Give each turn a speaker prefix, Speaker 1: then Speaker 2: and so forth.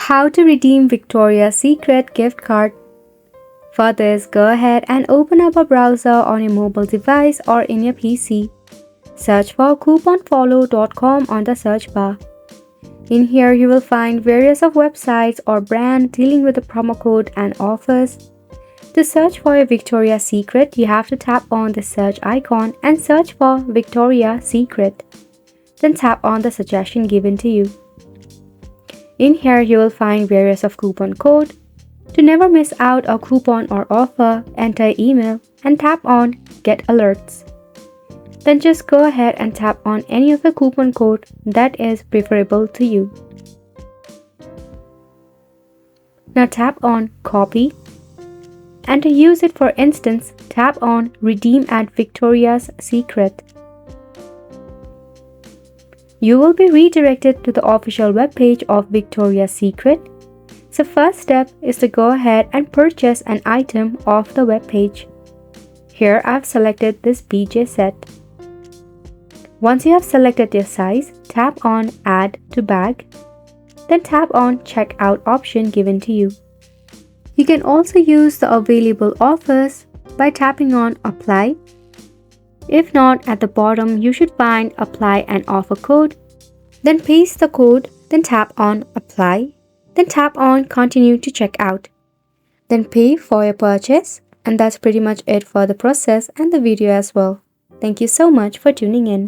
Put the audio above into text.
Speaker 1: How to redeem Victoria's Secret gift card. For this, go ahead and open up a browser on your mobile device or in your PC. Search for couponfollow.com on the search bar. In here, you will find various of websites or brands dealing with the promo code and offers. To search for your Victoria's Secret, you have to tap on the search icon and search for Victoria's Secret. Then tap on the suggestion given to you. In here, you will find various of coupon code. To never miss out a coupon or offer, enter email and tap on Get Alerts. Then just go ahead and tap on any of the coupon code that is preferable to you. Now tap on Copy. And to use it, for instance, tap on Redeem at Victoria's Secret. You will be redirected to the official webpage of Victoria's Secret. So first step is to go ahead and purchase an item off the webpage. Here I've selected this BJ set. Once you have selected your size, tap on Add to Bag. Then tap on Checkout option given to you. You can also use the available offers by tapping on Apply. If not, at the bottom you should find Apply an Offer Code. Then paste the code, then tap on Apply. Then tap on Continue to check out. Then pay for your purchase. And that's pretty much it for the process and the video as well. Thank you so much for tuning in.